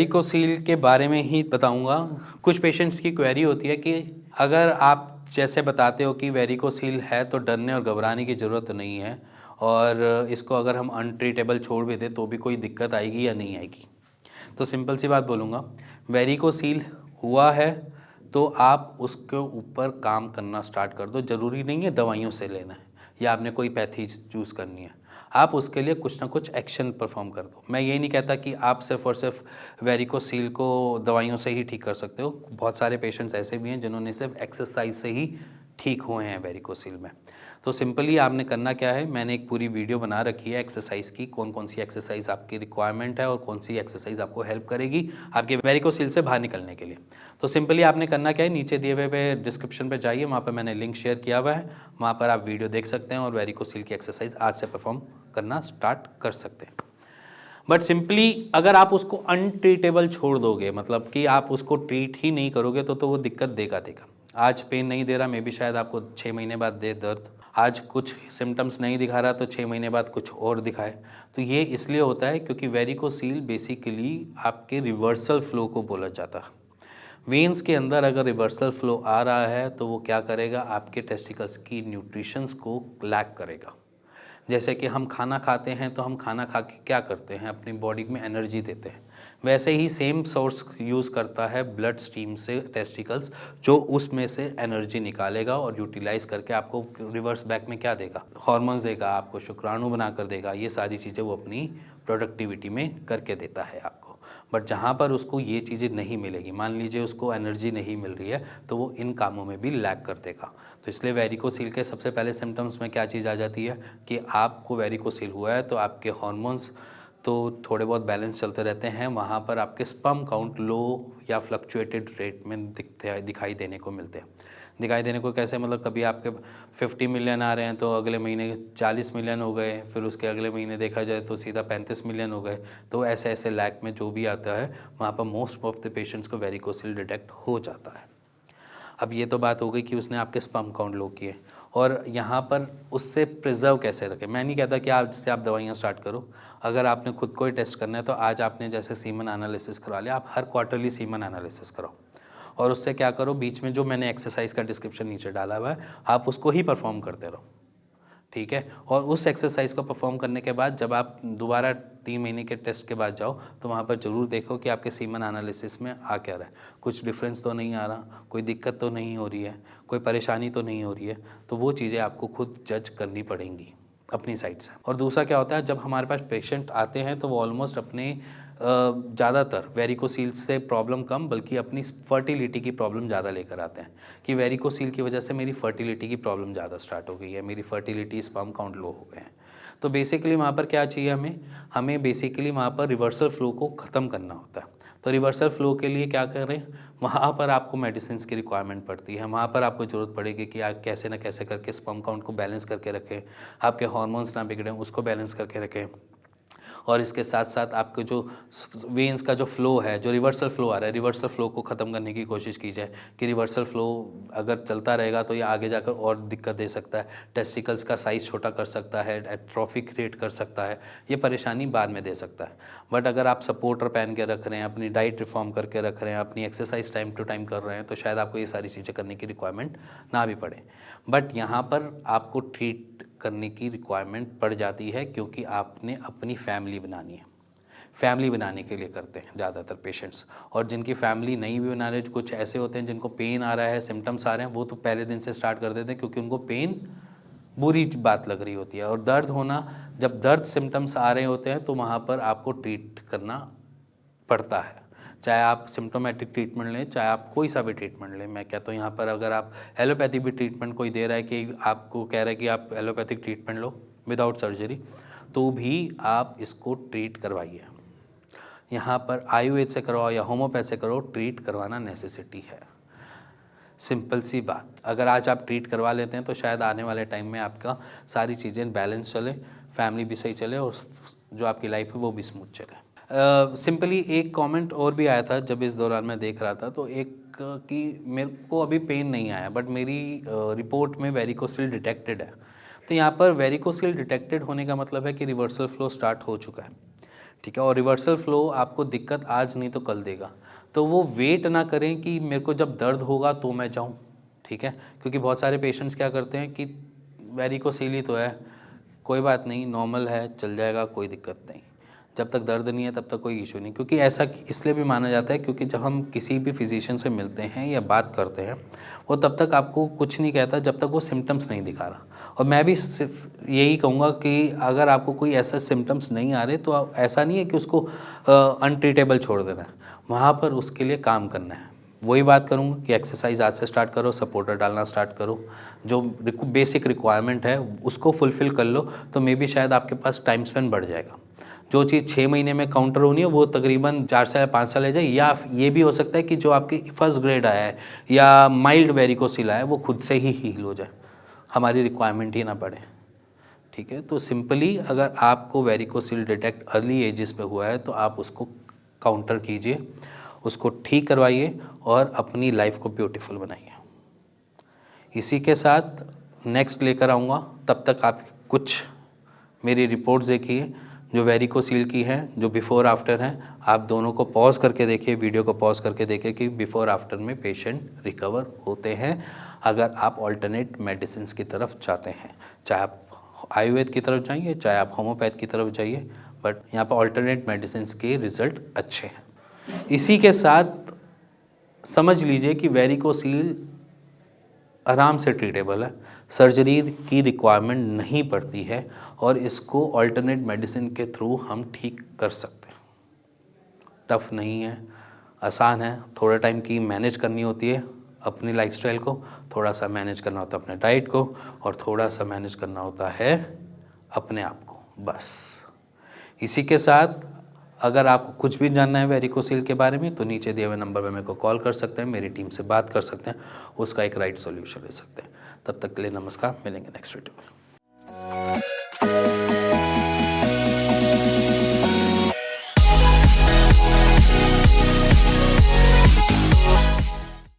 Varicocele के बारे में ही बताऊंगा। कुछ पेशेंट्स की क्वेरी होती है कि अगर आप जैसे बताते हो कि वेरिकोसील है तो डरने और घबराने की ज़रूरत नहीं है, और इसको अगर हम अनट्रीटेबल छोड़ भी दें तो भी कोई दिक्कत आएगी या नहीं आएगी। तो सिंपल सी बात बोलूँगा, वेरिकोसील हुआ है तो आप उसके ऊपर काम करना स्टार्ट कर दो। ज़रूरी नहीं है दवाइयों से लेना है या आपने कोई पैथी चूज़ करनी है, आप उसके लिए कुछ ना कुछ एक्शन परफॉर्म कर दो। मैं ये नहीं कहता कि आप सिर्फ और सिर्फ वेरिकोसील को दवाइयों से ही ठीक कर सकते हो। बहुत सारे पेशेंट्स ऐसे भी हैं जिन्होंने सिर्फ एक्सरसाइज से ही ठीक हुए हैं वेरिकोसील में। तो सिंपली आपने करना क्या है, मैंने एक पूरी वीडियो बना रखी है एक्सरसाइज की, कौन कौन सी एक्सरसाइज आपकी रिक्वायरमेंट है और कौन सी एक्सरसाइज आपको हेल्प करेगी आपके वेरिकोसील से बाहर निकलने के लिए। तो सिंपली आपने करना क्या है, नीचे दिए हुए पे डिस्क्रिप्शन पे जाइए, वहाँ पर मैंने लिंक शेयर किया हुआ है, वहाँ पर आप वीडियो देख सकते हैं और वेरिकोसील की एक्सरसाइज आज से परफॉर्म करना स्टार्ट कर सकते हैं। बट सिंपली अगर आप उसको अनट्रीटेबल छोड़ दोगे, मतलब कि आप उसको ट्रीट ही नहीं करोगे, तो वो दिक्कत देगा। आज पेन नहीं दे रहा, मे बी शायद आपको 6 महीने बाद दे दर्द। आज कुछ सिम्टम्स नहीं दिखा रहा तो 6 महीने बाद कुछ और दिखाए। तो ये इसलिए होता है क्योंकि वेरिकोसील बेसिकली आपके रिवर्सल फ्लो को बोला जाता है। वेन्स के अंदर अगर रिवर्सल फ्लो आ रहा है तो वो क्या करेगा, आपके टेस्टिकल्स की न्यूट्रिशंस को लैक करेगा। जैसे कि हम खाना खाते हैं तो हम खाना खा के क्या करते हैं, अपनी बॉडी में एनर्जी देते हैं। वैसे ही सेम सोर्स यूज़ करता है ब्लड स्ट्रीम से टेस्टिकल्स, जो उसमें से एनर्जी निकालेगा और यूटिलाइज करके आपको रिवर्स बैक में क्या देगा, हार्मोन्स देगा, आपको शुक्राणु बना कर देगा। ये सारी चीज़ें वो अपनी प्रोडक्टिविटी में करके देता है आपको। बट जहाँ पर उसको ये चीज़ें नहीं मिलेगी, मान लीजिए उसको एनर्जी नहीं मिल रही है, तो वो इन कामों में भी लैक कर देगा। तो इसलिए वेरिकोसील के सबसे पहले सिम्टम्स में क्या चीज़ आ जाती है कि आपको वेरिकोसील हुआ है तो आपके हार्मोन्स तो थोड़े बहुत बैलेंस चलते रहते हैं, वहाँ पर आपके स्पर्म काउंट लो या फ्लक्चुएटेड रेट में दिखाई देने को मिलते हैं। दिखाई देने को कैसे, मतलब कभी आपके 50 मिलियन आ रहे हैं तो अगले महीने 40 मिलियन हो गए, फिर उसके अगले महीने देखा जाए तो सीधा 35 मिलियन हो गए। तो ऐसे ऐसे लैक में जो भी आता है वहाँ पर मोस्ट ऑफ द पेशेंट्स को वेरिकोसील डिटेक्ट हो जाता है। अब ये तो बात हो गई कि उसने आपके स्पर्म काउंट लो किए, और यहाँ पर उससे प्रिजर्व कैसे रखें। मैं नहीं कहता कि आज से आप दवाइयाँ स्टार्ट करो। अगर आपने खुद को ही टेस्ट करना है तो आज आपने जैसे सीमन एनालिसिस करवा लिया, आप हर क्वार्टरली सीमन एनालिसिस कराओ, और उससे क्या करो, बीच में जो मैंने एक्सरसाइज का डिस्क्रिप्शन नीचे डाला हुआ है आप उसको ही परफॉर्म करते रहो, ठीक है। और उस एक्सरसाइज को परफॉर्म करने के बाद जब आप दोबारा 3 महीने के टेस्ट के बाद जाओ तो वहाँ पर ज़रूर देखो कि आपके सीमन एनालिसिस में आ क्या रहा है, कुछ डिफरेंस तो नहीं आ रहा, कोई दिक्कत तो नहीं हो रही है, कोई परेशानी तो नहीं हो रही है। तो वो चीज़ें आपको खुद जज करनी पड़ेंगी अपनी साइड से। और दूसरा क्या होता है, जब हमारे पास पेशेंट आते हैं तो वो ऑलमोस्ट अपने ज़्यादातर वेरिकोसील से प्रॉब्लम कम बल्कि अपनी फर्टिलिटी की प्रॉब्लम ज़्यादा लेकर आते हैं कि वेरिकोसील की वजह से मेरी फर्टिलिटी की प्रॉब्लम ज़्यादा स्टार्ट हो गई है, मेरी फर्टिलिटी स्पर्म काउंट लो हो गए हैं। तो बेसिकली वहाँ पर क्या चाहिए, हमें बेसिकली वहाँ पर रिवर्सल फ्लो को ख़त्म करना होता है। तो रिवर्सल फ्लो के लिए क्या करें, वहाँ पर आपको मेडिसिन की रिक्वायरमेंट पड़ती है, वहाँ पर आपको ज़रूरत पड़ेगी कि आप कैसे ना कैसे करके स्पर्म काउंट को बैलेंस करके रखें, आपके हार्मोन्स ना बिगड़ें उसको बैलेंस करके रखें। और इसके साथ साथ आपके जो वेन्स का जो फ्लो है, जो रिवर्सल फ्लो आ रहा है, रिवर्सल फ्लो को ख़त्म करने की कोशिश की जाए कि रिवर्सल फ्लो अगर चलता रहेगा तो ये आगे जाकर और दिक्कत दे सकता है, टेस्टिकल्स का साइज़ छोटा कर सकता है, एट्रोफी क्रिएट कर सकता है, ये परेशानी बाद में दे सकता है। बट अगर आप सपोर्टर पहन के रख रहे हैं, अपनी डाइट रिफॉर्म करके रख रहे हैं, अपनी एक्सरसाइज टाइम टू टाइम कर रहे हैं, तो शायद आपको ये सारी चीज़ें करने की रिक्वायरमेंट ना भी पड़े। बट यहाँ पर आपको ट्रीट करने की रिक्वायरमेंट पड़ जाती है क्योंकि आपने अपनी फैमिली बनानी है। फैमिली बनाने के लिए करते हैं ज़्यादातर पेशेंट्स, और जिनकी फैमिली नहीं भी बना रहे, कुछ ऐसे होते हैं जिनको पेन आ रहा है, सिम्टम्स आ रहे हैं, वो तो पहले दिन से स्टार्ट कर देते हैं क्योंकि उनको पेन बुरी बात लग रही होती है। और दर्द होना, जब दर्द सिम्टम्स आ रहे होते हैं तो वहाँ पर आपको ट्रीट करना पड़ता है, चाहे आप सिम्टोमेटिक ट्रीटमेंट लें, चाहे आप कोई सा भी ट्रीटमेंट लें। मैं कहता हूँ यहाँ पर अगर आप एलोपैथी भी ट्रीटमेंट कोई दे रहा है कि आपको कह रहा है कि आप एलोपैथिक ट्रीटमेंट लो विदाउट सर्जरी, तो भी आप इसको ट्रीट करवाइए। यहाँ पर आयुर्वेद से करवाओ या होम्योपैथ से करो, ट्रीट करवाना नेसेसिटी है। सिंपल सी बात, अगर आज आप ट्रीट करवा लेते हैं तो शायद आने वाले टाइम में आपका सारी चीज़ें बैलेंस चले, फैमिली भी सही चले और जो आपकी लाइफ है वो भी स्मूथ चले। सिंपली एक कमेंट और भी आया था जब इस दौरान मैं देख रहा था, तो एक कि मेरे को अभी पेन नहीं आया बट मेरी रिपोर्ट में वेरिकोसिल डिटेक्टेड है। तो यहाँ पर वेरिकोसिल डिटेक्टेड होने का मतलब है कि रिवर्सल फ्लो स्टार्ट हो चुका है, ठीक है। और रिवर्सल फ्लो आपको दिक्कत आज नहीं तो कल देगा, तो वो वेट ना करें कि मेरे को जब दर्द होगा तो मैं जाऊँ, ठीक है। क्योंकि बहुत सारे पेशेंट्स क्या करते हैं कि वेरिकोसील ही तो है, कोई बात नहीं, नॉर्मल है, चल जाएगा, कोई दिक्कत नहीं, जब तक दर्द नहीं है तब तक कोई इशू नहीं। क्योंकि ऐसा इसलिए भी माना जाता है क्योंकि जब हम किसी भी फिजिशियन से मिलते हैं या बात करते हैं, वो तब तक आपको कुछ नहीं कहता जब तक वो सिम्टम्स नहीं दिखा रहा। और मैं भी सिर्फ यही कहूँगा कि अगर आपको कोई ऐसा सिम्टम्स नहीं आ रहे तो ऐसा नहीं है कि उसको अनट्रीटेबल छोड़ देना है, वहाँ पर उसके लिए काम करना है। वही बात करूँगा कि एक्सरसाइज आज से स्टार्ट करो, सपोर्टर डालना स्टार्ट करो, जो बेसिक रिक्वायरमेंट है उसको फुलफ़िल कर लो, तो मे बी शायद आपके पास टाइम स्पेन बढ़ जाएगा। जो चीज़ 6 महीने में काउंटर होनी है वो तकरीबन 4 साल या 5 साल ले जाए। या ये भी हो सकता है कि जो आपकी फर्स्ट ग्रेड आया है या माइल्ड वेरिकोसिल आया है वो खुद से ही हील हो जाए, हमारी रिक्वायरमेंट ही ना पड़े, ठीक है। तो सिंपली अगर आपको वेरिकोसिल डिटेक्ट अर्ली एजेस पे हुआ है तो आप उसको काउंटर कीजिए, उसको ठीक करवाइए और अपनी लाइफ को ब्यूटीफुल बनाइए। इसी के साथ नेक्स्ट लेकर आऊँगा, तब तक आप कुछ मेरी रिपोर्ट्स देखिए जो वेरिकोसील की हैं, जो बिफ़ोर आफ्टर हैं। आप दोनों को पॉज करके देखिए, वीडियो को पॉज करके देखिए कि बिफ़ोर आफ्टर में पेशेंट रिकवर होते हैं। अगर आप ऑल्टरनेट मेडिसिन की तरफ जाते हैं, चाहे आप आयुर्वेद की तरफ जाइए, चाहे आप होम्योपैथ की तरफ जाइए, बट यहाँ पर ऑल्टरनेट मेडिसिन के रिज़ल्ट अच्छे हैं। इसी के साथ समझ लीजिए कि वेरिकोसील आराम से ट्रीटेबल है, सर्जरी की रिक्वायरमेंट नहीं पड़ती है और इसको ऑल्टरनेट मेडिसिन के थ्रू हम ठीक कर सकते हैं। टफ नहीं है, आसान है, थोड़ा टाइम की मैनेज करनी होती है अपनी लाइफस्टाइल को, थोड़ा सा मैनेज करना होता है अपने डाइट को, और थोड़ा सा मैनेज करना होता है अपने आप को, बस। इसी के साथ अगर आपको कुछ भी जानना है वेरिकोसील के बारे में तो नीचे दिए हुए नंबर पर मेरे को कॉल कर सकते हैं, मेरी टीम से बात कर सकते हैं, उसका एक राइट सॉल्यूशन ले सकते हैं। तब तक के लिए नमस्कार, मिलेंगे नेक्स्ट वीडियो में।